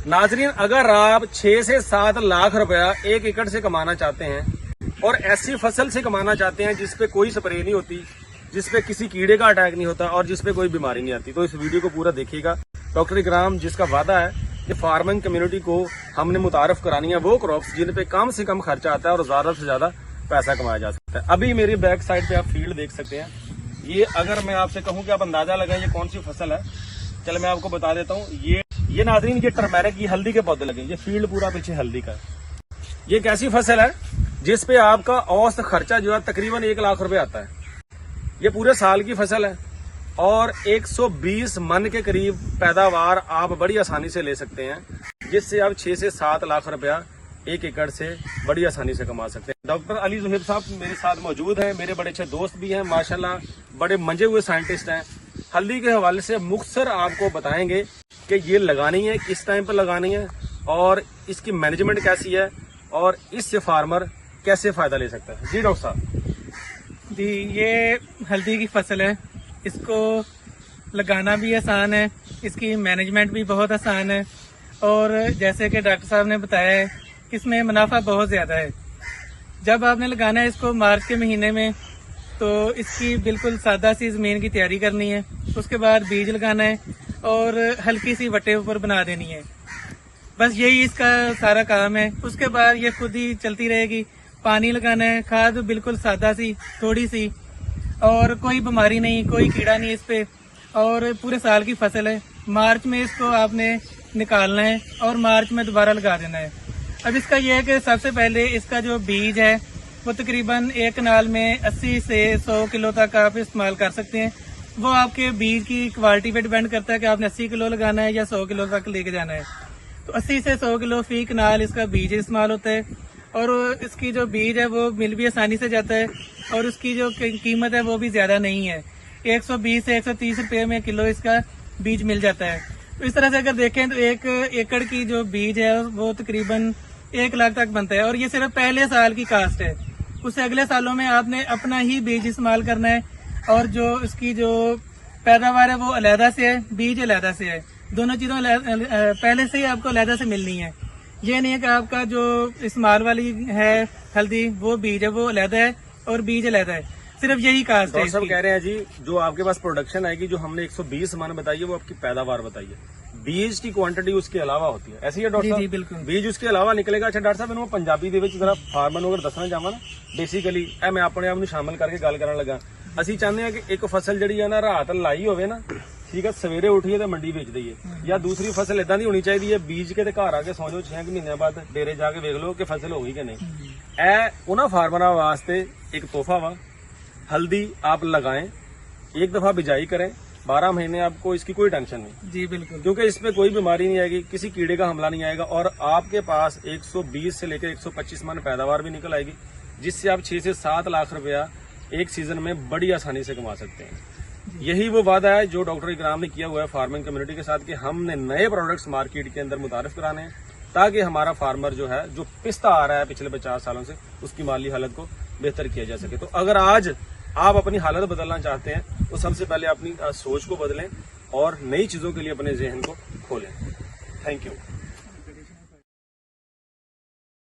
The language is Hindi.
नाजरीन, अगर आप 6 से 7 लाख रुपया 1 एकड़ से कमाना चाहते हैं और ऐसी फसल से कमाना चाहते हैं जिसपे कोई स्प्रे नहीं होती, जिसपे किसी कीड़े का अटैक नहीं होता और जिसपे कोई बीमारी नहीं आती, तो इस वीडियो को पूरा देखिएगा। डॉक्टर इकराम जिसका वादा है कि फार्मिंग कम्युनिटी को हमने मुतारफ करानी है वो क्रॉप्स जिन पे कम से कम खर्चा आता है और ज्यादा से ज्यादा पैसा कमाया जा सकता है। अभी मेरी बैक साइड पे आप फील्ड देख सकते हैं। ये अगर मैं आपसे कहूँ कि आप अंदाजा लगाएं ये कौन सी फसल है, चलो मैं आपको बता देता हूँ। ये नाज़रीन, ये टर्मेरिक, ये हल्दी के पौधे लगे, ये फील्ड पूरा पीछे हल्दी का है। ये एक ऐसी फसल है जिसपे आपका औसत खर्चा जो है तकरीबन 1 लाख रुपए आता है। ये पूरे साल की फसल है और 120 मन के करीब पैदावार आप बड़ी आसानी से ले सकते हैं, जिससे आप 6 से 7 लाख रुपया 1 एकड़ से बड़ी आसानी से कमा सकते हैं। डॉक्टर अली ज़ुहैब साहब मेरे साथ मौजूद हैं, मेरे बड़े अच्छे दोस्त भी हैं, माशाल्लाह बड़े मंजे हुए साइंटिस्ट हैं। हल्दी के हवाले से मुख्तसर आपको बताएंगे कि ये लगानी है, किस टाइम पर लगानी है और इसकी मैनेजमेंट कैसी है और इससे फार्मर कैसे फायदा ले सकता है। जी डॉक्टर साहब। जी, ये हल्दी की फसल है, इसको लगाना भी आसान है, इसकी मैनेजमेंट भी बहुत आसान है और जैसे कि डॉक्टर साहब ने बताया है इसमें मुनाफा बहुत ज़्यादा है। जब आपने लगाना है इसको मार्च के महीने में, तो इसकी बिल्कुल सादा सी ज़मीन की तैयारी करनी है, उसके बाद बीज लगाना है और हल्की सी वटे ऊपर बना देनी है। बस यही इसका सारा काम है। उसके बाद ये खुद ही चलती रहेगी। पानी लगाना है, खाद बिल्कुल सादा सी, थोड़ी सी, और कोई बीमारी नहीं, कोई कीड़ा नहीं इस पे, और पूरे साल की फसल है। मार्च में इसको आपने निकालना है और मार्च में दोबारा लगा देना है। अब इसका यह है कि सबसे पहले इसका जो बीज है वो तकरीबन एक कनाल में 80 से 100 किलो तक आप इस्तेमाल कर सकते हैं। वो आपके बीज की क्वालिटी पे डिपेंड करता है कि आपने 80 किलो लगाना है या 100 किलो तक लेके जाना है। तो 80 से 100 किलो फी कनाल इसका बीज इस्तेमाल होता है और इसकी जो बीज है वो मिल भी आसानी से जाता है और उसकी जो कीमत है वो भी ज्यादा नहीं है। 120 से 130 रुपये में किलो इसका बीज मिल जाता है। तो इस तरह से अगर देखें तो 1 एकड़ की जो बीज है वो तकरीबन 1 लाख तक बनता है और ये सिर्फ पहले साल की कास्ट है। उससे अगले सालों में आपने अपना ही बीज इस्तेमाल करना है और जो इसकी जो पैदावार है वो अलहदा से है, बीज अलहदा से है। दोनों चीजों पहले से ही आपको अलहदा से मिलनी है। ये नहीं है कि आपका जो इस्तेमाल वाली है हल्दी वो बीज है वो अलहदा है और बीज अलहदा है, सिर्फ यही कास्ट है। सब कह रहे हैं जी जो आपके पास प्रोडक्शन आएगी, जो हमने 120 मन बताई है वो आपकी पैदावार बताइए, बीज की क्वांटिटी उसके अलावा होती है। ऐसी है डॉक्टर साहब? जी बिल्कुल, बीज उसके अलावा निकलेगा। अच्छा डॉक्टर साहब, मैं पंजाबी ਦੇ ਵਿੱਚ जरा फार्मर ਨੂੰ अगर ਦੱਸਣਾ ਚਾਹਾਂ ਨਾ, ਬੇਸਿਕਲੀ ਇਹ ਮੈਂ ਆਪਣੇ ਆਪ ਨੂੰ ਸ਼ਾਮਲ ਕਰਕੇ ਗੱਲ ਕਰਨ ਲੱਗਾ। ਅਸੀਂ ਚਾਹੁੰਦੇ ਹਾਂ ਕਿ ਇੱਕ ਫਸਲ ਜਿਹੜੀ ਹੈ ਨਾ ਰਾਤ ਲਾਈ ਹੋਵੇ ਨਾ, ਠੀਕ ਹੈ, ਸਵੇਰੇ ਉੱਠੀਏ ਤੇ ਮੰਡੀ ਵੇਚ ਦਈਏ, ਜਾਂ ਦੂਸਰੀ ਫਸਲ ਇਦਾਂ ਦੀ ਹੋਣੀ ਚਾਹੀਦੀ ਹੈ ਬੀਜ ਕੇ ਤੇ ਘਰ ਆ ਕੇ ਸੌਂ ਜਾਓ 6 ਮਹੀਨਿਆਂ ਬਾਅਦ ਡੇਰੇ ਜਾ ਕੇ ਵੇਖ ਲਓ ਕਿ ਫਸਲ ਹੋ ਗਈ ਕਿ ਨਹੀਂ। ਇਹ ਉਹਨਾਂ ਫਾਰਮਰਾਂ ਵਾਸਤੇ ਇੱਕ ਤੋਹਫਾ ਵਾ। हल्दी आप लगाएं, एक दफा बिजाई करें, 12 महीने आपको इसकी कोई टेंशन नहीं। जी बिल्कुल, क्योंकि इसमें कोई बीमारी नहीं आएगी, किसी कीड़े का हमला नहीं आएगा और आपके पास 120 से लेकर 125 मन पैदावार भी निकल आएगी, जिससे आप 6 से 7 लाख रुपया एक सीजन में बड़ी आसानी से कमा सकते हैं। यही वो वादा है जो डॉक्टर इकराम ने किया हुआ है फार्मिंग कम्युनिटी के साथ कि हमने नए प्रोडक्ट्स मार्केट के अंदर मुतारिफ कराने हैं ताकि हमारा फार्मर जो है जो पिसता आ रहा है पिछले 50 सालों से उसकी माली हालत को बेहतर किया जा सके। तो अगर आज आप अपनी हालत बदलना चाहते हैं तो सबसे पहले अपनी सोच को बदलें और नई चीजों के लिए अपने जहन को खोलें। Thank you.